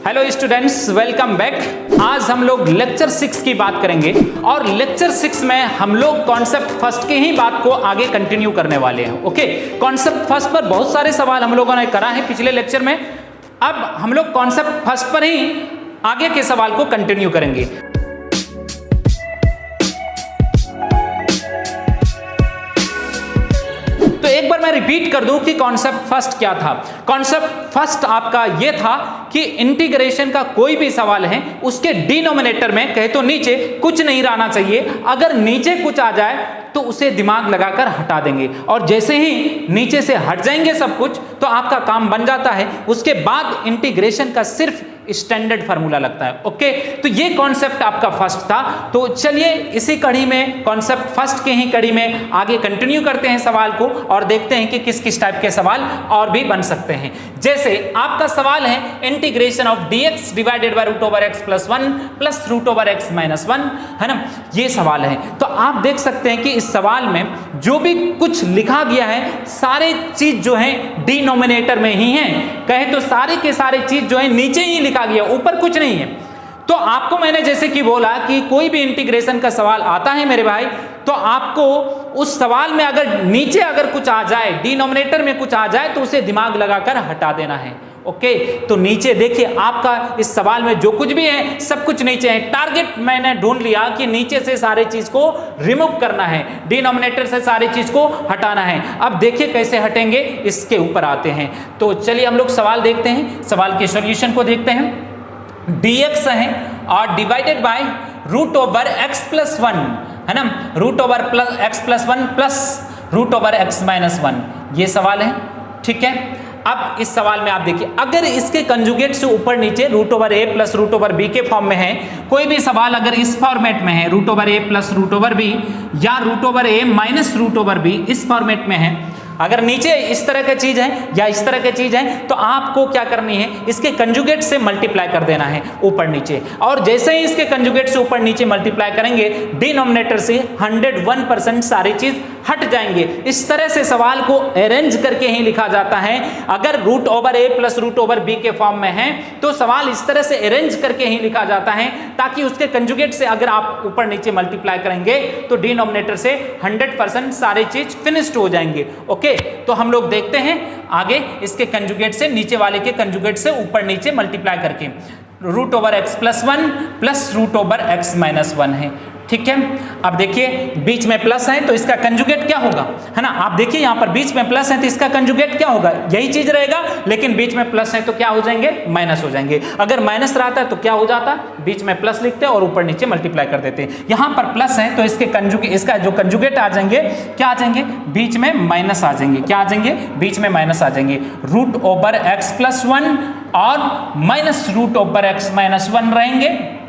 Hello students, welcome back. आज हम लोग लेक्चर 6 की बात करेंगे और लेक्चर 6 में हम लोग कॉन्सेप्ट फर्स्ट की ही बात को आगे कंटिन्यू करने वाले हैं। ओके, कॉन्सेप्ट फर्स्ट पर बहुत सारे सवाल हम लोगों ने करा है पिछले लेक्चर में। अब हम लोग कॉन्सेप्ट फर्स्ट पर ही आगे के सवाल को कंटिन्यू करेंगे। तो एक बार मैं रिपीट कर दूं कि कॉन्सेप्ट फर्स्ट क्या था। कॉन्सेप्ट फर्स्ट आपका यह था कि इंटीग्रेशन का कोई भी सवाल है उसके डिनोमिनेटर में कहे तो नीचे कुछ नहीं रहना चाहिए। अगर नीचे कुछ आ जाए तो उसे दिमाग लगाकर हटा देंगे और जैसे ही नीचे से हट जाएंगे सब कुछ तो आपका काम बन जाता है। उसके बाद इंटीग्रेशन का सिर्फ स्टैंडर्ड फार्मूला लगता है। ओके, तो ये कॉन्सेप्ट आपका फर्स्ट था। तो चलिए इसी कड़ी में, कॉन्सेप्ट फर्स्ट की ही कड़ी में आगे कंटिन्यू करते हैं सवाल को और देखते हैं कि किस किस टाइप के सवाल और भी बन सकते हैं। जैसे आपका सवाल है integration of dx divided by root over x plus 1 plus root over x minus 1, है ना, ये सवाल है। तो आप देख सकते हैं कि इस सवाल में जो भी कुछ लिखा गया है सारे चीज जो है डिनोमिनेटर में ही है। कहे तो सारे के सारे चीज जो है नीचे ही लिखा गया, ऊपर कुछ नहीं है। तो आपको मैंने जैसे कि बोला कि कोई भी इंटीग्रेशन का सवाल आता है मेरे भाई, तो आपको उस सवाल में अगर नीचे अगर कुछ आ जाए, डिनोमिनेटर में कुछ आ जाए, तो उसे दिमाग लगाकर हटा देना है। ओके, तो नीचे देखिए आपका इस सवाल में जो कुछ भी है सब कुछ नीचे है। टारगेट मैंने ढूंढ लिया कि नीचे से सारे चीज को रिमूव करना है, डिनोमिनेटर से सारी चीज को हटाना है। अब देखिए कैसे हटेंगे, इसके ऊपर आते हैं। तो चलिए हम लोग सवाल देखते हैं, सवाल के सॉल्यूशन को देखते हैं। dx है और divided by root over x plus 1, है ना, root over plus x plus 1 plus root over x minus 1, ये सवाल है। ठीक है, अब इस सवाल में आप देखिए अगर इसके कंजुगेट से ऊपर नीचे root over a plus root over b के फॉर्म में है, कोई भी सवाल अगर इस फॉर्मेट में है root over a plus root over b या root over a minus root over b, इस फॉर्मेट में है, अगर नीचे इस तरह की चीज है या इस तरह की चीज है, तो आपको क्या करनी है, इसके कंजुगेट से मल्टीप्लाई कर देना है ऊपर नीचे। और जैसे ही इसके कंजुगेट से ऊपर नीचे मल्टीप्लाई करेंगे डिनोमिनेटर से 101% सारी चीज हट जाएंगे। इस तरह से सवाल को अरेंज करके ही लिखा जाता है। अगर root over a plus root over b के फॉर्म में है तो सवाल इस तरह से अरेंज करके ही लिखा जाता है ताकि उसके कंजुगेट से अगर आप ऊपर नीचे मल्टीप्लाई करेंगे तो डिनोमिनेटर से 100% सारी चीज फिनिश्ड हो जाएंगे। ओके, तो हम लोग देखते हैं आगे इसके कंजुगेट से नीचे वाले के कंजुगेट से ऊपर नीचे मल्टीप्लाई करके। Root over x plus 1 plus root over x minus 1 है। ठीक है, अब देखिए बीच में प्लस है तो इसका कंजुगेट क्या होगा, है ना। आप देखिए यहाँ पर बीच में प्लस है तो इसका कंजुगेट क्या होगा, यही चीज रहेगा, लेकिन बीच में प्लस है तो क्या हो जाएंगे, माइनस हो जाएंगे। अगर माइनस रहता है तो क्या हो जाता, बीच में प्लस लिखते हैं और ऊपर नीचे मल्टीप्लाई कर देते हैं। यहाँ पर प्लस है तो इसके कंजुगेट, इसका जो कंजुगेट आ जाएंगे क्या आ जाएंगे, बीच में माइनस आ जाएंगे। क्या आ जाएंगे, बीच में माइनस आ जाएंगे। रूट ओवर x प्लस 1 और minus root over x minus 1 रहेंगे।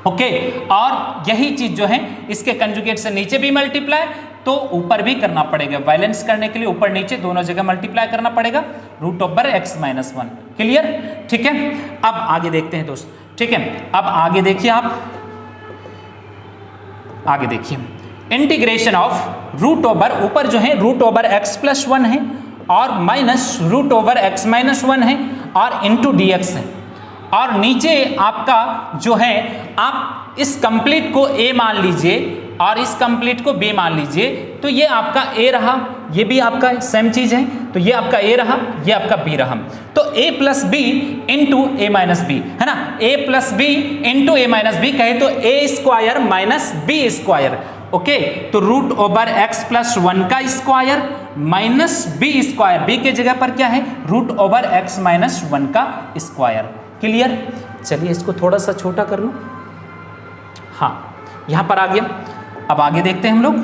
ओके, और यही चीज जो है इसके कंजुगेट से नीचे भी मल्टीप्लाई तो ऊपर भी करना पड़ेगा। बैलेंस करने के लिए ऊपर नीचे दोनों जगह मल्टीप्लाई करना पड़ेगा। Root over x minus 1, clear. ठीक है, अब आगे देखते हैं दोस्त। ठीक है, अब आगे देखिए, आप आगे देखिए इंटीग्रेशन ऑफ रूट ओवर, ऊपर जो है रूट ओवर x प्लस 1 है और minus root over x minus 1 है और इंटू dx है, और नीचे आपका जो है आप इस कंप्लीट को a मान लीजिए और इस कंप्लीट को b मान लीजिए, तो ये आपका a रहा, ये भी आपका सेम चीज है, तो ये आपका a रहा, ये आपका b रहा। तो a plus B into A minus B, है ना, a plus B into A minus B कहे तो a square minus B square. Okay, तो रूट ओवर x प्लस 1 का square minus B square, B के जगह पर क्या है, रूट ओवर x माइनस 1 का स्क्वायर। क्लियर, चलिए इसको थोड़ा सा छोटा कर लो। हाँ, यहां पर आ गया। अब आगे देखते हैं हम लोग।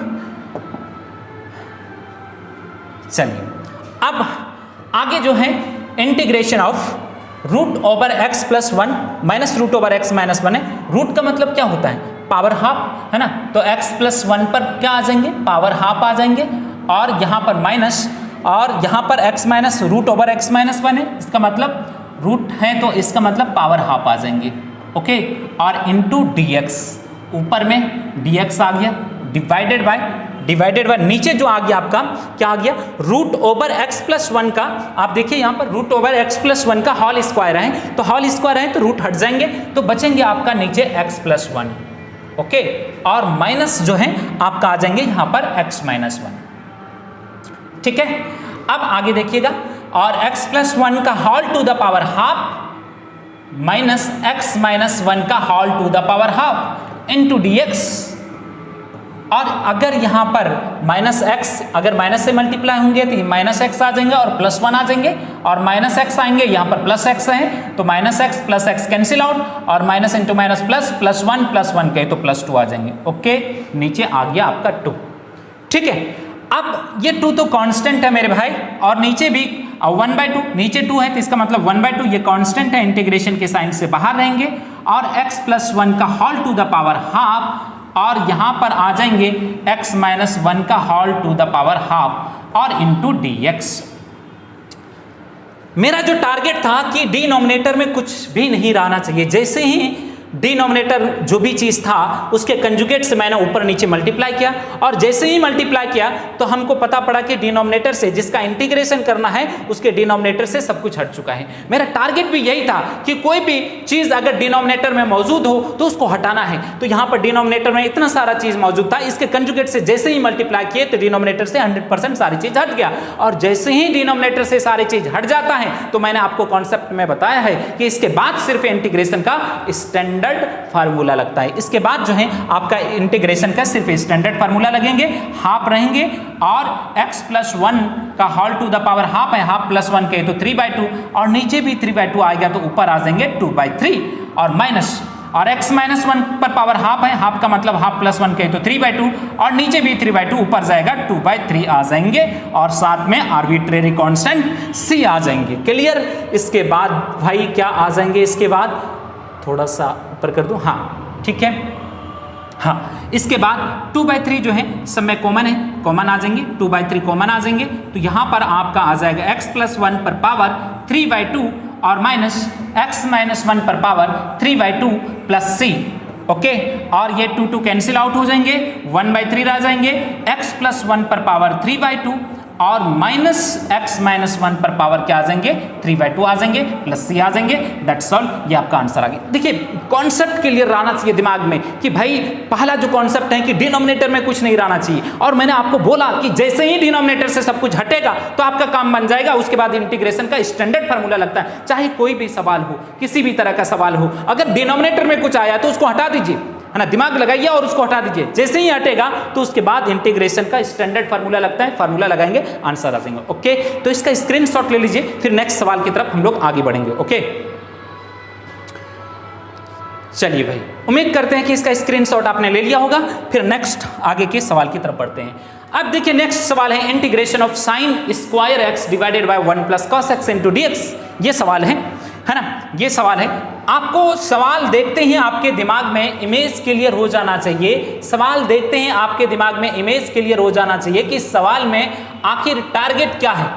चलिए अब आगे जो है integration of root over x plus 1 minus root over x minus 1 है। रूट का मतलब क्या होता है, पावर हाफ, है ना, तो x प्लस 1 पर क्या आ जाएंगे, पावर हाफ आ जाएंगे, और यहां पर माइनस, और यहां पर x minus root over x minus 1 है, इसका मतलब रूट है तो इसका मतलब पावर हाफ आ जाएंगे। ओके, और इंटू dx, ऊपर में dx आ गया, डिवाइडेड बाय डिवाइडेड बाय नीचे जो आ गया आपका क्या आ गया, रूट ओवर एक्स प्लस 1 का, आप देखिए यहाँ पर रूट ओवर एक्स प्लस 1 का होल स्क्वायर है, तो होल स्क्वायर है तो रूट हट जाएंगे, तो बचेंगे आपका नीचे एक्स प्लस 1, ओके, और माइनस जो है आपका आ जाएंगे यहाँ पर एक्स माइनस 1, ठीक है। अब आगे देखिएगा, और एक्स प्लस 1 का whole to the power half minus x minus 1 का whole to the power half into D x, और अगर यहाँ पर माइनस एक्स अगर माइनस से मल्टीप्लाई होंगे तो माइनस एक्स आ जाएंगे और प्लस 1 आ जाएंगे, और माइनस एक्स आएंगे यहाँ पर प्लस एक्स है, तो minus x plus x cancel out, और minus into minus plus, plus 1 कहे तो प्लस 2 आ जाएंगे, ओके, नीचे आ गया आपका 2, ठीक है। अब ये 2 तो कांस्टेंट है मेरे भाई, और नीचे भी 1/2, नीचे 2 है तो इसका मतलब 1/2 ये कांस्टेंट है, इंटीग्रेशन के साइन से बाहर रहेंगे, और x प्लस 1 का whole to the power half, और यहां पर आ जाएंगे x माइनस 1 का whole to the power half और इंटू डी एक्स। मेरा जो टारगेट था कि डिनोमिनेटर में कुछ भी नहीं रहना चाहिए, जैसे ही डिनोमिनेटर जो भी चीज था उसके कंजुगेट से मैंने ऊपर नीचे मल्टीप्लाई किया, और जैसे ही मल्टीप्लाई किया तो हमको पता पड़ा कि डिनोमिनेटर से जिसका इंटीग्रेशन करना है उसके डिनोमिनेटर से सब कुछ हट चुका है। मेरा टारगेट भी यही था कि कोई भी चीज अगर डिनोमिनेटर में मौजूद हो तो उसको हटाना है, तो यहां पर डिनोमिनेटर में इतना सारा चीज मौजूद था, इसके कंजुगेट से जैसे ही मल्टीप्लाई किए तो डिनोमिनेटर से 100% सारी चीज हट गया, और जैसे ही डिनोमिनेटर से सारी चीज हट जाता है तो मैंने आपको कॉन्सेप्ट में बताया है कि इसके बाद सिर्फ इंटीग्रेशन का स्टैंडर्ड फार्मूला लगता है। इसके बाद जो है आपका इंटीग्रेशन का सिर्फ स्टैंडर्ड फार्मूला लगेंगे, हाफ रहेंगे, और x प्लस 1 का whole to the power half है, हाफ प्लस 1 कहे तो 3/2, और नीचे भी 3/2 आएगा तो ऊपर आ जाएंगे 2/3, और माइनस, और x माइनस 1 पर पावर हाफ है, हाफ का मतलब हाफ प्लस 1 कहे तो 3/2, और नीचे भी 3/2 ऊपर जाएगा 2/3 आ जाएंगे, और साथ में आर्बिट्रेरी कांस्टेंट c आ जाएंगे। क्लियर। इसके बाद भाई क्या आ जाएंगे, इसके बाद थोड़ा सा ऊपर कर दूं, हाँ ठीक है, हाँ, इसके बाद 2/3 जो है सब में कॉमन है, कॉमन आ जाएंगे, 2/3 कॉमन आ जाएंगे, तो यहां पर आपका आ जाएगा x प्लस 1 पर पावर 3/2 और माइनस x माइनस 1 पर पावर 3/2 प्लस c, ओके, और ये 2 कैंसिल आउट हो जाएंगे, 1/3 रह जाएंगे, x प्लस 1 पर पावर 3/2 और माइनस x माइनस 1 पर पावर क्या आ जाएंगे, 3/2 आ जाएंगे, प्लस c आ जाएंगे, दैट्स ऑल, ये आपका आंसर आ गया। देखिए कॉन्सेप्ट क्लियर रहना चाहिए दिमाग में कि भाई पहला जो कॉन्सेप्ट है कि डिनोमिनेटर में कुछ नहीं रहना चाहिए, और मैंने आपको बोला कि जैसे ही डिनोमिनेटर से सब कुछ हटेगा तो आपका काम बन जाएगा, उसके बाद इंटीग्रेशन का स्टैंडर्ड फार्मूला लगता है। चाहे कोई भी सवाल हो, किसी भी तरह का सवाल हो, अगर डिनोमिनेटर में कुछ आया तो उसको हटा दीजिए, है ना, दिमाग लगाइए और उसको हटा दीजिए, जैसे ही हटेगा तो उसके बाद इंटीग्रेशन का स्टैंडर्ड फार्मूला लगता है, फार्मूला लगाएंगे, आंसर आ जाएंगे, ओके। तो इसका स्क्रीनशॉट ले लीजिए, फिर नेक्स्ट सवाल की तरफ हम लोग आगे बढ़ेंगे, ओके। चलिए भाई, उम्मीद करते हैं कि इसका स्क्रीनशॉट आपने ले लिया होगा, फिर नेक्स्ट आगे के सवाल की तरफ बढ़ते हैं। अब देखिए नेक्स्ट सवाल है integration of sine square x divided by 1 plus cos x into D x, ये सवाल है ना, ये सवाल है। आपको सवाल देखते ही आपके दिमाग में इमेज क्लियर हो जाना चाहिए, सवाल देखते ही आपके दिमाग में इमेज क्लियर हो जाना चाहिए कि इस सवाल में आखिर टारगेट क्या है,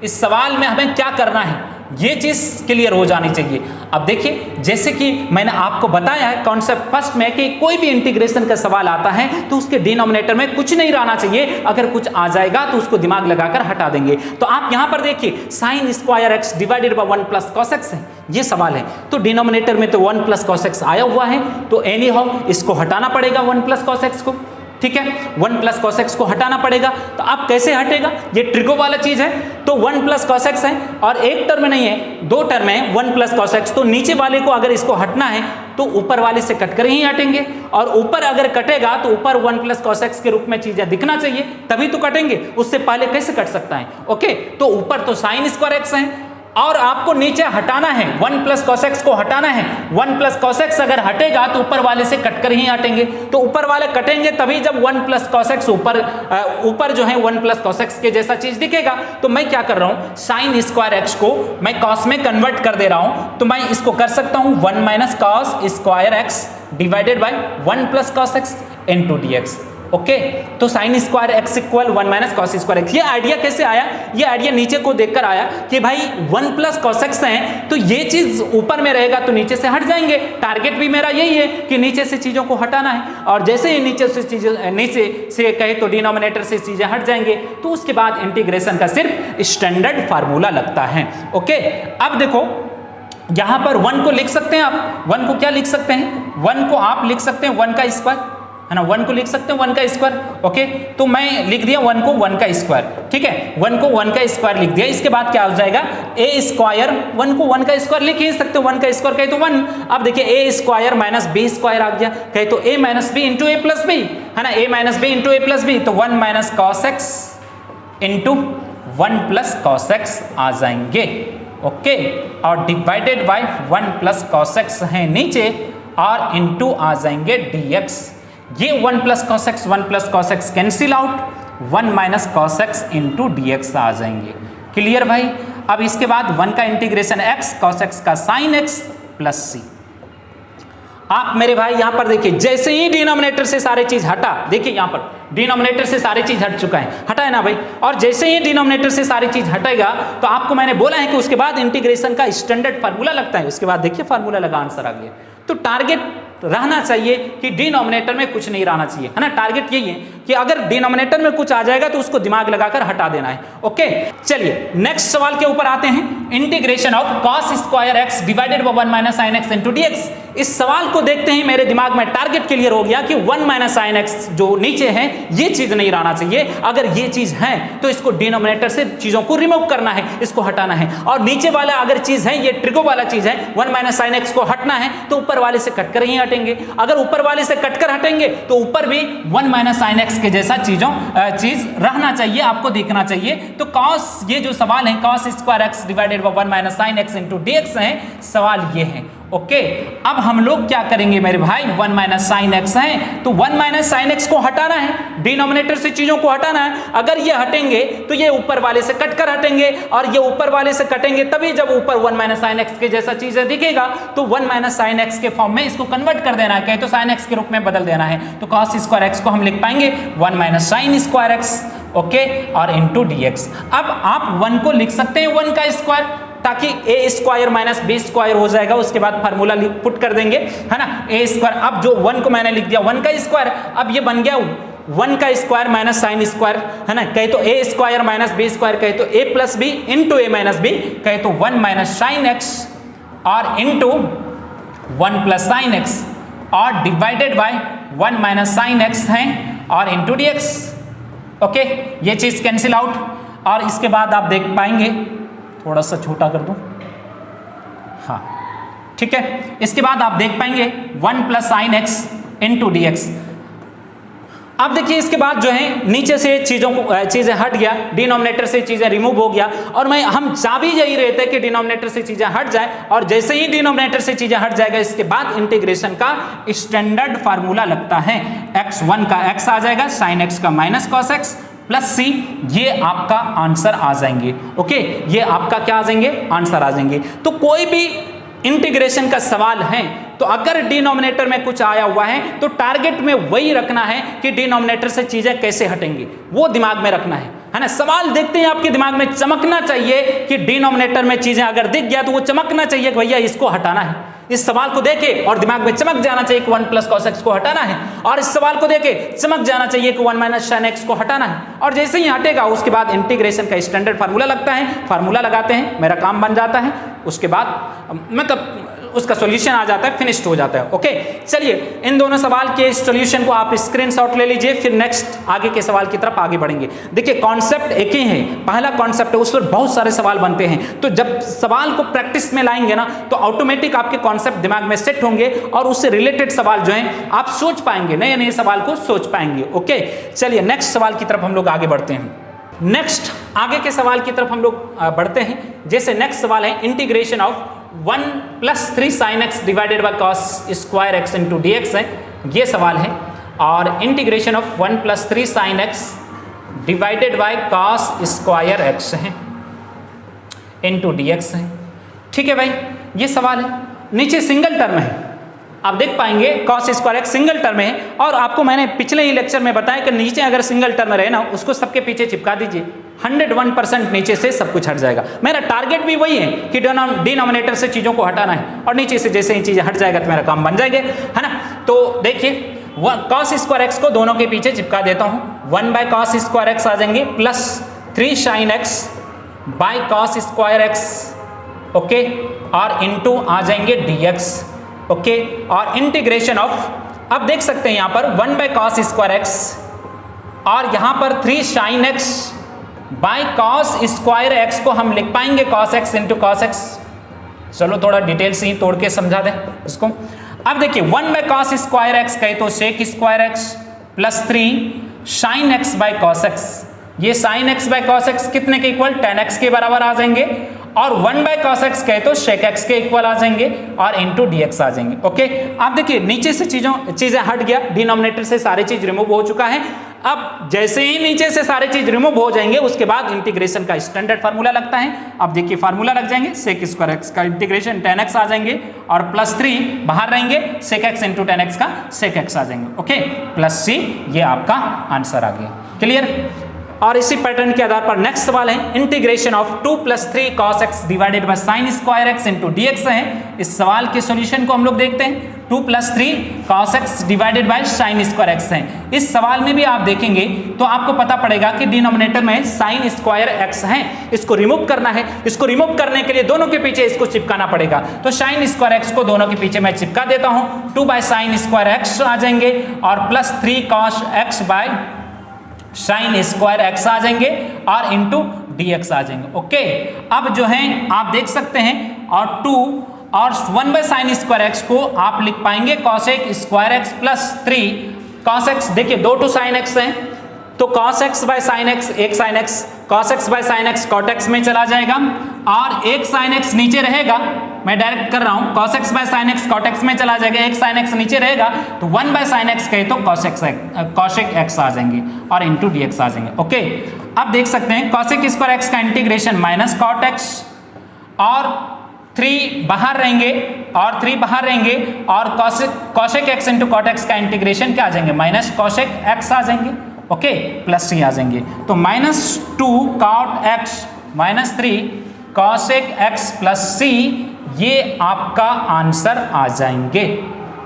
इस सवाल में हमें क्या करना है, ये चीज क्लियर हो जानी चाहिए। अब देखिए जैसे कि मैंने आपको बताया है कॉन्सेप्ट फर्स्ट में कि कोई भी इंटीग्रेशन का सवाल आता है तो उसके डिनोमिनेटर में कुछ नहीं रहना चाहिए, अगर कुछ आ जाएगा तो उसको दिमाग लगाकर हटा देंगे। तो आप यहां पर देखिए sign square x divided by 1 plus cos x है, ये सवाल है, तो डिनोमिनेटर में तो 1 प्लस कॉस एक्स आया हुआ है, तो एनी हाउ इसको हटाना पड़ेगा 1 प्लस कॉस एक्स को, ठीक है, 1 प्लस कॉस एक्स को हटाना पड़ेगा। तो अब कैसे हटेगा, ये ट्रिको वाला चीज है, तो 1 प्लस कॉस एक्स है और एक टर्म नहीं है, 2 टर्म है 1 प्लस कॉस एक्स, तो नीचे वाले को अगर इसको हटना है तो ऊपर वाले से कटकर ही हटेंगे, और ऊपर अगर कटेगा तो ऊपर 1 प्लस कॉस एक्स के रूप में चीजें दिखना चाहिए तभी तो कटेंगे, उससे पहले कैसे कट सकता है, ओके। तो ऊपर तो साइन स्क्वायर एक्स है और आपको नीचे हटाना है 1 प्लस कॉस एक्स को हटाना है, 1 प्लस कॉस एक्स अगर हटेगा तो ऊपर वाले से कटकर ही हटेंगे, तो ऊपर वाले कटेंगे तभी जब 1 प्लस कॉस एक्स ऊपर जो है 1 प्लस कॉस एक्स के जैसा चीज दिखेगा। तो मैं क्या कर रहा हूं, साइन स्क्वायर एक्स को मैं कॉस में कन्वर्ट कर दे रहा हूं, तो मैं इसको कर सकता हूं 1 minus cos square x divided by 1 plus cos x into dx, okay तो sine square x equal 1 minus cos square x. ये आइडिया कैसे आया? ये आइडिया नीचे को देखकर आया कि भाई 1 प्लस कॉस एक्स है तो ये चीज ऊपर में रहेगा तो नीचे से हट जाएंगे। टारगेट भी मेरा यही है कि नीचे से चीजों को हटाना है, और जैसे ही नीचे से कहे तो डिनोमिनेटर से चीजें हट जाएंगे, तो उसके बाद इंटीग्रेशन का सिर्फ स्टैंडर्ड फार्मूला लगता है। ओके अब देखो यहां पर 1 को लिख सकते हैं आप, 1 को क्या लिख सकते हैं? 1 को आप लिख सकते हैं 1 का स्क्वायर, है ना, 1 को लिख सकते हैं 1 का स्क्वायर। ओके तो मैं लिख दिया 1 को 1 का स्क्वायर, ठीक है, 1 को 1 का स्क्वायर लिख दिया। इसके बाद क्या हो जाएगा? ए स्क्वायर, 1 को 1 का स्क्वायर लिख ही सकते हो, 1 का स्क्वायर कहे तो 1। अब देखिए a square minus B square आ गया, कहे तो a minus b into a plus b, है ना, a minus b into a plus b, तो 1 minus cos x into 1 plus cos x आ जाएंगे। ओके और divided by 1 plus cos x है नीचे और इंटू आ जाएंगे dx। ये 1 plus cos x 1 plus cos x cancel out, 1 minus cos x into dx आ जाएंगे। क्लियर भाई? अब इसके बाद 1 का इंटीग्रेशन x कॉस एक्स का साइन x प्लस सी। आप मेरे भाई यहां पर देखिए जैसे ही डिनोमिनेटर से सारे चीज हटा, देखिए यहां पर डिनोमिनेटर से सारी चीज हट चुका है, हटा है ना भाई, और जैसे ही डिनोमिनेटर से सारी चीज हटेगा तो आपको मैंने बोला है कि उसके बाद इंटीग्रेशन का स्टैंडर्ड फार्मूला लगता है। उसके बाद देखिए फार्मूला लगा, आंसर आ गया। तो टारगेट रहना चाहिए कि डिनोमिनेटर में कुछ नहीं रहना चाहिए, है ना, टारगेट यही है कि अगर डिनोमिनेटर में कुछ आ जाएगा तो उसको दिमाग लगाकर हटा देना है। ओके चलिए नेक्स्ट सवाल के ऊपर आते हैं। Integration of cos square x divided by 1 minus sine x into dx. इस सवाल को देखते ही मेरे दिमाग में टारगेट क्लियर हो गया कि 1 माइनस साइन एक्स जो नीचे है ये चीज नहीं रहना चाहिए। अगर ये चीज है तो इसको डिनोमिनेटर से चीजों को रिमूव करना है, इसको हटाना है, और नीचे वाला अगर चीज है ये ट्रिगो वाला चीज है 1 माइनस साइन एक्स को हटना है तो ऊपर वाले से कटकर ही हटेंगे। अगर ऊपर वाले से कटकर हटेंगे तो ऊपर भी 1 माइनस साइन एक्स के जैसा चीज रहना चाहिए, आपको देखना चाहिए। तो कॉस, ये जो सवाल है cos square x divided by 1 minus sine x into dx है, सवाल ये है। ओके अब हम लोग क्या करेंगे मेरे भाई, 1 माइनस साइन एक्स है तो 1 माइनस साइन एक्स को हटाना है, डिनोमिनेटर से चीजों को हटाना है। अगर ये हटेंगे तो ये ऊपर वाले से कटकर हटेंगे, और ये ऊपर वाले से कटेंगे तभी जब ऊपर 1 माइनस साइन एक्स के जैसा चीज दिखेगा तो 1 माइनस साइन एक्स के फॉर्म में इसको कन्वर्ट कर देना है, कहे तो साइन एक्स के रूप में बदल देना है। तो कॉस स्क्वायर एक्स को हम लिख पाएंगे 1 minus sign square x, okay, और इंटू डीएक्स। अब आप 1 को लिख सकते हैं 1 का स्क्वायर, ताकि ए स्क्वायर माइनस बी स्क्वायर हो जाएगा, उसके बाद फार्मूला पुट कर देंगे, है ना, ए स्क्वायर। अब जो 1 को मैंने लिख दिया 1 का स्क्वायर, अब ये बन गया 1 का स्क्वायर माइनस साइन स्क्वायर, है ना, कहे तो ए स्क्वायर माइनस बी स्क्वायर, कहे तो ए plus B into A minus B, कहे तो 1 माइनस साइन एक्स और इंटू 1 प्लस साइन एक्स, और divided by 1 minus sine x है और इंटू डीएक्स। ओके ये चीज कैंसिल आउट, और इसके बाद आप देख पाएंगे, थोड़ा सा छोटा कर दूं, हाँ ठीक है, इसके बाद आप देख पाएंगे 1 plus sine x into dx. अब देखिए इसके बाद जो है नीचे से चीजें हट गया, डिनोमिनेटर से चीजें रिमूव हो गया, और हम चाह भी यही रहे थे कि डिनोमिनेटर से चीजें हट जाए, और जैसे ही डिनोमिनेटर से चीजें हट जाएगा इसके बाद इंटीग्रेशन का स्टैंडर्ड फार्मूला लगता है। x1 का x आ जाएगा, साइन एक्स का minus cos x plus c, ये आपका आंसर आ जाएंगे। ओके ये आपका क्या आ जाएंगे, आंसर आ जाएंगे। तो कोई भी इंटीग्रेशन का सवाल है तो अगर डिनोमिनेटर में कुछ आया हुआ है तो टारगेट में वही रखना है कि डिनोमिनेटर से चीजें कैसे हटेंगी, वो दिमाग में रखना है ना। सवाल देखते हैं आपके दिमाग में चमकना चाहिए कि डिनोमिनेटर में चीजें अगर दिख गया तो वो चमकना चाहिए कि भैया इसको हटाना है। इस सवाल को देखे और दिमाग में चमक जाना चाहिए कि 1 प्लस कॉस एक्स को हटाना है, और इस सवाल को देखे चमक जाना चाहिए कि 1 माइनस साइन एक्स को हटाना है, और जैसे ही हटेगा उसके बाद इंटीग्रेशन का स्टैंडर्ड फार्मूला लगता है, फार्मूला लगाते हैं, मेरा काम बन जाता है, उसके बाद मतलब उसका सॉल्यूशन आ जाता है, फिनिश्ड हो जाता है। ओके चलिए इन दोनों सवाल के सॉल्यूशन को आप स्क्रीनशॉट ले लीजिए, फिर नेक्स्ट आगे के सवाल की तरफ आगे बढ़ेंगे। देखिए कॉन्सेप्ट एक ही है, पहला कॉन्सेप्ट है, उस पर बहुत सारे सवाल बनते हैं, तो जब सवाल को प्रैक्टिस में लाएंगे ना तो ऑटोमेटिक आपके कॉन्सेप्ट दिमाग में सेट होंगे और उससे रिलेटेड सवाल जो हैं आप सोच पाएंगे, नए नए सवाल को सोच पाएंगे। ओके चलिए नेक्स्ट सवाल की तरफ हम लोग आगे बढ़ते हैं। नेक्स्ट आगे के सवाल की तरफ हम लोग बढ़ते हैं। जैसे नेक्स्ट सवाल है integration of 1 plus 3 sine x divided bye cos square x into D x है, ये सवाल है, और integration of 1 plus 3 sine x divided bye cos square x है इंटू डी एक्स है। ठीक है भाई ये सवाल है, नीचे सिंगल टर्म है, आप देख पाएंगे cos square x single term है, और आपको मैंने पिछले ही लेक्चर में बताया कि नीचे अगर सिंगल टर्म रहे ना, उसको सबके पीछे चिपका दीजिए, 101% नीचे से सब कुछ हट जाएगा। मेरा टारगेट भी वही है कि डिनोमिनेटर से चीज़ों को हटाना है, और नीचे से जैसे ही चीज़ें हट जाएगा तो मेरा काम बन जाएगा, है ना। तो देखिए cos स्क्वायर एक्स को दोनों के पीछे चिपका देता हूँ, 1 बाय cos स्क्वायर एक्स आ जाएंगे plus 3 sin x by cos square x, okay, और इंटू आ जाएंगे dx, ओके, और इंटीग्रेशन ऑफ, अब देख सकते हैं यहाँ पर 1 बाय cos स्क्वायर एक्स और यहाँ पर 3 sin x by cos square x को हम लिख पाएंगे cos x into cos x। चलो थोड़ा डिटेल से ही तोड़ के समझा दें इसको। अब देखिए 1 बाय cos स्क्वायर एक्स कहे तो sec square x plus 3 sin x by cos x, ये sin x by cos x कितने के इक्वल, tan x के बराबर आ जाएंगे, और 1 बाय cos x कहे तो sec x के इक्वल आ जाएंगे और इंटू dx आ जाएंगे, ओके। आप देखिए नीचे से चीजें हट गया, डिनोमिनेटर से सारी चीज रिमूव हो चुका है। अब जैसे ही नीचे से सारी चीज रिमूव हो जाएंगे उसके बाद इंटीग्रेशन का स्टैंडर्ड फार्मूला लगता है। अब देखिए फार्मूला लग जाएंगे, sec स्क्वायर एक्स का इंटीग्रेशन tan x आ जाएंगे और प्लस 3 बाहर रहेंगे, sec x into tan x का sec x आ जाएंगे, ओके, प्लस c, ये आपका आंसर आ गया। क्लियर। और इसी पैटर्न के आधार पर नेक्स्ट सवाल है integration of 2 plus 3 cos x divided by sin square x into dx है। इस सवाल के सॉल्यूशन को हम लोग देखते हैं। 2 plus 3 cos x divided by sin square x है। इस सवाल में भी आप देखेंगे तो आपको पता पड़ेगा कि डिनोमिनेटर में sin स्क्वायर एक्स है, इसको रिमूव करना है। इसको रिमूव करने के लिए दोनों के पीछे इसको चिपकाना पड़ेगा, तो sin स्क्वायर एक्स को दोनों के पीछे मैं चिपका देता हूं। 2 बाय sin स्क्वायर एक्स आ जाएंगे और plus 3 cos x bye sin square x आ जाएंगे और इंटू dx आ जाएंगे, ओके। अब जो है आप देख सकते हैं, और 2 और 1 बाय sin स्क्वायर एक्स को आप लिख पाएंगे cosec square x plus 3 cos x, देखिए 2 to sin x है तो cos x bye sin x, एक sin x, cos x bye sin x cot x में चला जाएगा, और एक sin x नीचे रहेगा, मैं डायरेक्ट कर रहा हूं, cos x bye sin x cot x में चला जाएगा, एक sin x नीचे रहेगा, तो 1 बाय sin x कहे तो cosec x आ जाएंगे और इंटू dx आ जाएंगे, ओके। अब देख सकते हैं cosec स्क्वायर x का इंटीग्रेशन माइनस cot x, और 3 बाहर रहेंगे और 3 बाहर रहेंगे, और cosec x into cot x का इंटीग्रेशन क्या आ जाएंगे, माइनस cosec x आ जाएंगे, ओके, प्लस c आ जाएंगे। तो -2 cot x minus 3 cosec x plus c, ये आपका आंसर आ जाएंगे।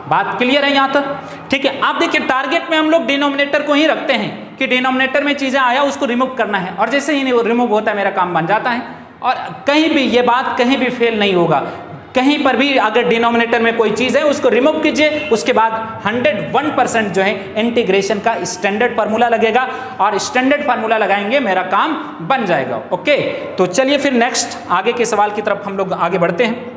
बात क्लियर है यहाँ तक, ठीक है। आप देखिए टारगेट में हम लोग डिनोमिनेटर को ही रखते हैं कि डिनोमिनेटर में चीजें आया उसको रिमूव करना है, और जैसे ही रिमूव होता है मेरा काम बन जाता है, और कहीं भी ये बात कहीं भी फेल नहीं होगा। कहीं पर भी अगर डिनोमिनेटर में कोई चीज है उसको रिमूव कीजिए, उसके बाद 101% जो है इंटीग्रेशन का स्टैंडर्ड फार्मूला लगेगा, और स्टैंडर्ड फार्मूला लगाएंगे मेरा काम बन जाएगा, ओके। तो चलिए फिर नेक्स्ट आगे के सवाल की तरफ हम लोग आगे बढ़ते हैं।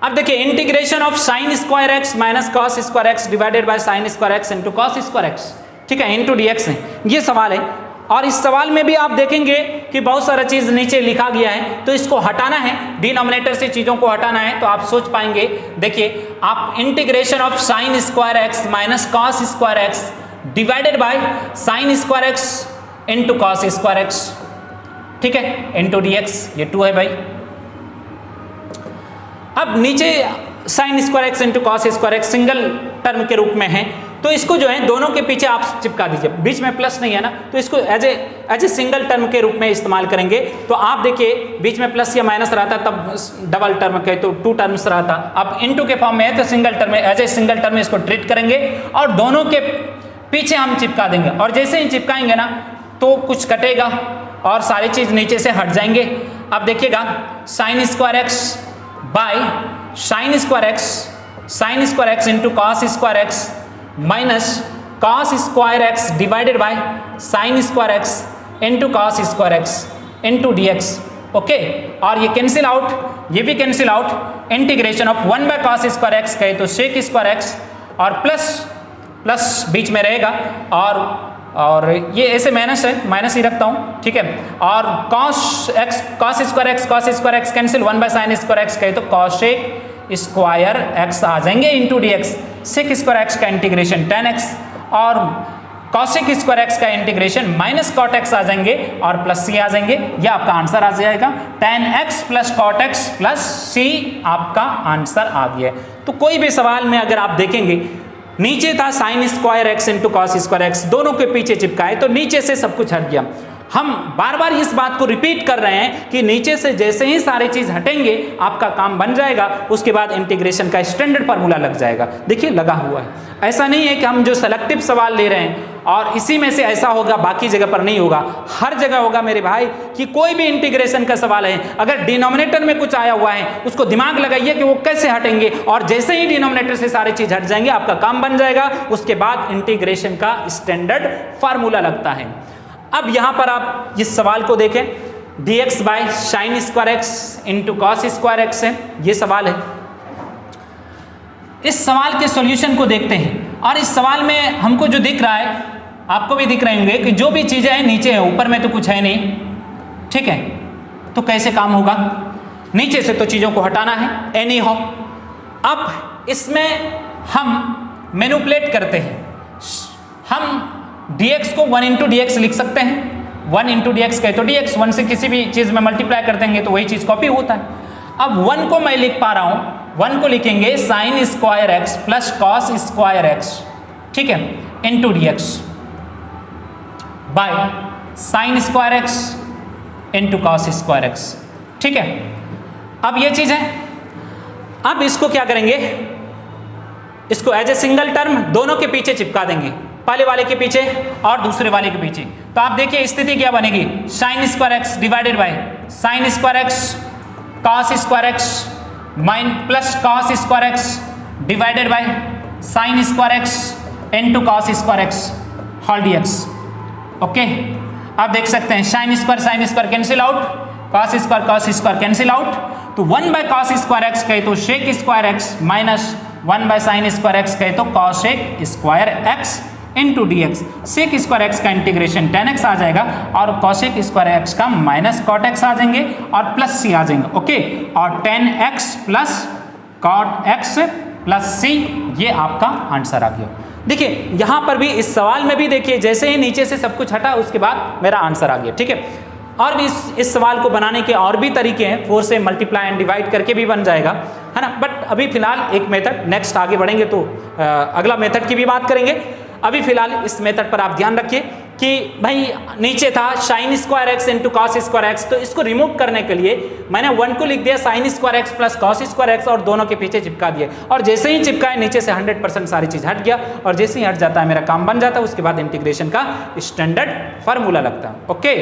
अब देखिए integration of sin square x minus cos square x divided by sin square x into cos square x, ठीक है, इंटू dx है, ये सवाल है। और इस सवाल में भी आप देखेंगे कि बहुत सारा चीज नीचे लिखा गया है, तो इसको हटाना है, डिनोमिनेटर से चीजों को हटाना है। तो आप सोच पाएंगे, देखिए आप integration of sin square x minus cos square x divided by sin square x into cos square x, ठीक है, इंटू dx, ये 2 है भाई। अब नीचे sin square x into cos square x single term के रूप में है, तो इसको जो है दोनों के पीछे आप चिपका दीजिए, बीच में प्लस नहीं है ना, तो इसको एज ए सिंगल टर्म के रूप में इस्तेमाल करेंगे। तो आप देखिए बीच में प्लस या माइनस रहता तब डबल टर्म कहे तो 2 टर्म्स रहता, अब इनटू के फॉर्म में है तो सिंगल टर्म में, एज ए सिंगल टर्म में इसको ट्रीट करेंगे और दोनों के पीछे हम चिपका देंगे, और जैसे ही चिपकाएंगे ना तो कुछ कटेगा और सारी चीज नीचे से हट जाएंगे। अब देखिएगा sin square x by sin square x into cos square x minus cos square x divided by sin square x into cos square x into dx, okay. और ये कैंसिल आउट, ये भी cancel out, integration of 1 by cos square x कहे तो sec square x, और plus बीच में रहेगा, और ये ऐसे माइनस है, माइनस ही रखता हूँ, ठीक है। और cos square x cancel, 1 by sin square x कहे तो cosec स्क्वायर एक्स आ जाएंगे into dx, sec square x का इंटीग्रेशन tan x, और कॉसेक स्क्वायर एक्स का इंटीग्रेशन माइनस कॉट एक्स आ जाएंगे और प्लस सी आ जाएंगे, ये आपका आंसर आ जाएगा। tan x plus cot x plus c आपका आंसर आ गया। तो कोई भी सवाल में अगर आप देखेंगे नीचे था sign square x into cos square x, दोनों के पीछे चिपकाए तो नीचे से सब कुछ हट गया। हम बार बार इस बात को रिपीट कर रहे हैं कि नीचे से जैसे ही सारी चीज हटेंगे आपका काम बन जाएगा, उसके बाद इंटीग्रेशन का स्टैंडर्ड फार्मूला लग जाएगा। देखिए लगा हुआ है, ऐसा नहीं है कि हम जो सेलेक्टिव सवाल ले रहे हैं और इसी में से ऐसा होगा बाकी जगह पर नहीं होगा, हर जगह होगा मेरे भाई। कि कोई भी इंटीग्रेशन का सवाल है, अगर डिनोमिनेटर में कुछ आया हुआ है उसको दिमाग लगाइए कि वो कैसे हटेंगे, और जैसे ही डिनोमिनेटर से सारी चीज हट जाएंगे आपका काम बन जाएगा, उसके बाद इंटीग्रेशन का स्टैंडर्ड फार्मूला लगता है। अब यहां पर आप इस सवाल को देखें, dx bye sine square x into cos square x है, ये सवाल है। इस सवाल के सॉल्यूशन को देखते हैं और इस सवाल में हमको जो दिख रहा है, आपको भी दिख रहे होंगे कि जो भी चीजें हैं नीचे है, ऊपर में तो कुछ है नहीं, ठीक है। तो कैसे काम होगा, नीचे से तो चीजों को हटाना है एनी हाउ। अब इसमें हम मैनिपुलेट करते हैं, हम dx को 1 इंटू डी लिख सकते हैं। 1 इंटू डी कहे तो dx 1 से किसी भी चीज में मल्टीप्लाई कर देंगे तो वही चीज कॉपी होता है। अब 1 को मैं लिख पा रहा हूं, 1 को लिखेंगे sign square x plus cos square x, ठीक है, into D bye sine square x into cos square x, ठीक है। अब ये चीज है, अब इसको क्या करेंगे, इसको एज ए सिंगल टर्म दोनों के पीछे चिपका देंगे, पहले वाले के पीछे और दूसरे वाले के पीछे। तो आप देखिए स्थिति क्या बनेगी, sine square x divided by sine square x cos square x माइन plus cos square x divided by sine square x into cos square x whole dx. Okay, आप देख सकते हैं sine square cancel out, cos square cancel out, तो 1 by cos square x कहे तो sec square x minus 1 by sine square x कहे तो cosec square x into D x. Sec square x का इंटीग्रेशन tan x आ जाएगा और cosec square x का minus cot x आ जाएंगे और प्लस सी आ जाएंगे। ओके, और tan x plus cot x plus c, ये आपका आंसर आ गया। देखिए यहां पर भी इस सवाल में भी देखिए जैसे ही नीचे से सब कुछ हटा उसके बाद मेरा आंसर आ गया, ठीक है। और भी इस सवाल को बनाने के और भी तरीके हैं, 4 से मल्टीप्लाई एंड डिवाइड करके भी बन जाएगा, है ना। बट अभी फिलहाल एक मेथड, नेक्स्ट आगे बढ़ेंगे तो अगला मेथड की भी बात करेंगे। अभी फिलहाल इस मेथड पर आप ध्यान रखिए कि भाई नीचे था sign square x into cos square x, तो इसको रिमूव करने के लिए मैंने 1 को लिख दिया sign square x plus cos square x और दोनों के पीछे चिपका दिया, और जैसे ही चिपकाए नीचे से 100% सारी चीज हट गया, और जैसे ही हट जाता है मेरा काम बन जाता है, उसके बाद इंटीग्रेशन का स्टैंडर्ड फार्मूला लगता है। ओके,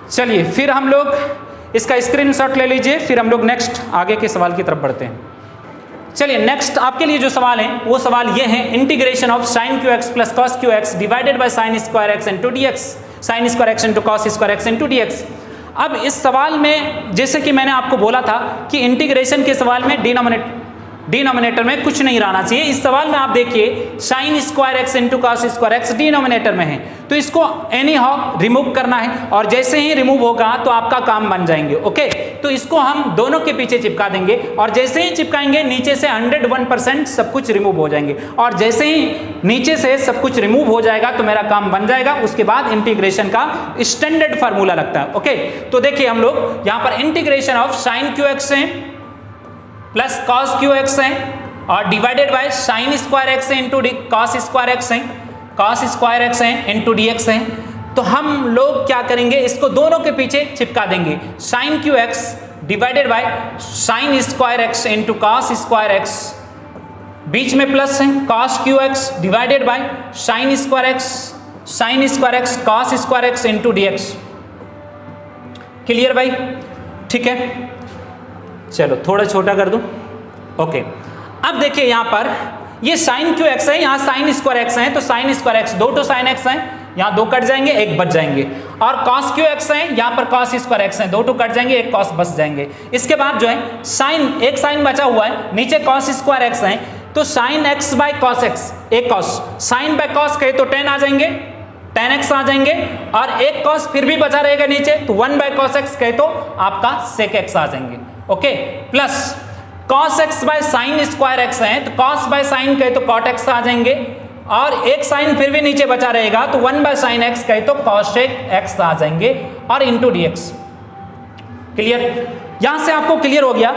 चलिए फिर हम लोग इसका स्क्रीनशॉट ले लीजिए, फिर हम लोग नेक्स्ट आगे के सवाल की तरफ बढ़ते हैं। चलिए नेक्स्ट आपके लिए जो सवाल है वो सवाल ये है, integration of sine cube x plus cos cube x divided by sine square x into D x, sign square x into cos square x into D x. अब इस सवाल में जैसे कि मैंने आपको बोला था कि इंटीग्रेशन के सवाल में डिनोमिनेटर में कुछ नहीं रहना चाहिए। इस सवाल में आप देखिए sign square x into cos square x denominator में है, तो इसको एनी हाउ रिमूव करना है, और जैसे ही रिमूव होगा तो आपका काम बन जाएंगे। ओके, तो इसको हम दोनों के पीछे चिपका देंगे, और जैसे ही चिपकाएंगे नीचे से 101% सब कुछ रिमूव हो जाएंगे, और जैसे ही नीचे से सब कुछ रिमूव हो जाएगा तो मेरा काम बन जाएगा। उसके बाद इंटीग्रेशन का स्टैंडर्ड फार्मूला लगता है। ओके, तो देखिए हम लोग यहाँ पर integration of sine cube x है प्लस कॉस क्यू एक्स है और divided by sine square x है इंटू कॉस स्क्वायर एक्स है, कॉस स्क्वायर एक्स है इंटू डी एक्स है। तो हम लोग क्या करेंगे, इसको दोनों के पीछे चिपका देंगे, sine cube x divided by sine square x into cos square x, बीच में प्लस है, cos cube x divided by sine square x cos square x into D x. Clear भाई, ठीक है। चलो थोड़ा छोटा कर दूं। ओके, अब देखिए यहां पर ये साइन क्यू एक्स है, यहां साइन स्क्वायर एक्स है, तो साइन स्क्वायर एक्स 2 तो साइन एक्स है, यहां 2 कट जाएंगे 1 बच जाएंगे, और cos क्यू एक्स है, यहां पर cos स्क्वायर एक्स है, 2 तो कट जाएंगे 1 cos बच जाएंगे। इसके बाद जो है साइन, एक साइन बचा हुआ है, नीचे cos स्क्वायर एक्स है, तो sine x by cos x, एक cos, साइन बाय कॉस कहे तो 10 आ जाएंगे, tan x आ जाएंगे, और एक cos फिर भी बचा रहेगा नीचे, तो 1 बाय cos x कहे तो आपका sec x आ जाएंगे। Okay, plus cos x bye sine square x है, तो cos बाय साइन कहे तो cot x आ जाएंगे, और एक साइन फिर भी नीचे बचा रहेगा, तो 1/sin x कहे तो cosec x आ जाएंगे और इंटू dx। क्लियर? यहां से आपको क्लियर हो गया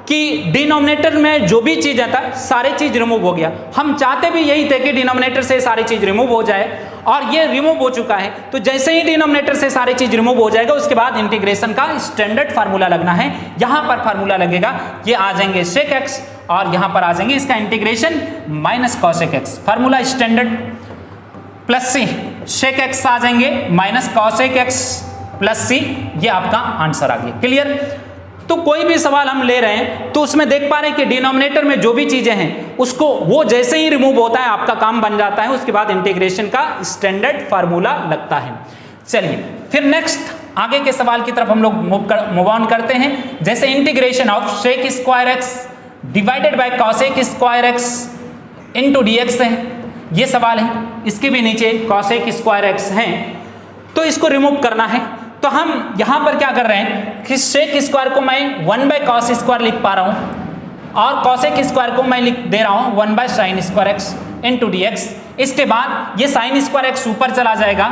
कि डिनोमिनेटर में जो भी चीज आता है सारी चीज रिमूव हो गया। हम चाहते भी यही थे कि डिनोमिनेटर से सारी चीज रिमूव हो जाए, और ये रिमूव हो चुका है। तो जैसे ही डिनोमिनेटर से सारी चीज रिमूव हो जाएगा, उसके बाद इंटीग्रेशन का स्टैंडर्ड फार्मूला लगना है। यहां पर फार्मूला लगेगा, ये आ जाएंगे sec x और यहां पर आ जाएंगे इसका integration minus cosec x। Formula standard plus c, sec x आ जाएंगे minus cosec x plus c, ये आपका आंसर आ गया। क्लियर? तो कोई भी सवाल हम ले रहे हैं तो उसमें देख पा रहे हैं कि डिनोमिनेटर में जो भी चीजें हैं उसको वो जैसे ही रिमूव होता है आपका काम बन जाता है, उसके बाद इंटीग्रेशन का स्टैंडर्ड फार्मूला लगता है। चलिए फिर नेक्स्ट आगे के सवाल की तरफ हम लोग मूव ऑन करते हैं। जैसे integration of sec square x divided by cosec square x into dx है, ये सवाल है। इसके भी नीचे cosec स्क्वायर x है, तो इसको रिमूव करना है। तो हम यहां पर क्या कर रहे हैं कि sec स्क्वायर को मैं 1/cos स्क्वायर लिख पा रहा हूं और cosec स्क्वायर को मैं लिख दे रहा हूं 1/sin square x into dx। इसके बाद ये sin स्क्वायर x ऊपर चला जाएगा,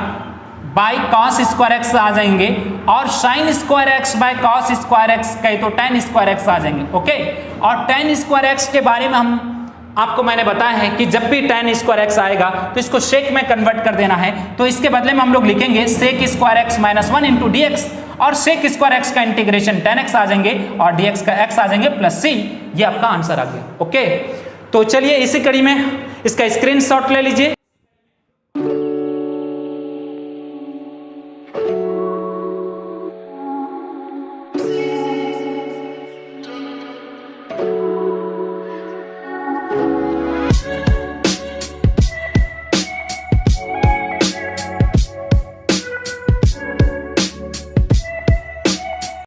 बाई cos स्क्वायर x आ जाएंगे, और sin square x by cos square x कहे तो tan स्क्वायर x आ जाएंगे। ओके, और tan स्क्वायर x के बारे में हम आपको मैंने बताया है कि जब भी tan स्क्वायर x आएगा तो इसको sec में कन्वर्ट कर देना है। तो इसके बदले में हम लोग लिखेंगे sec square x minus 1 into dx, और sec स्क्वायर x का इंटीग्रेशन tan x आ जाएंगे और dx का x आ जाएंगे प्लस c। ये आपका आंसर आ गया। ओके, तो चलिए इसी कड़ी में इसका स्क्रीनशॉट ले लीजिए।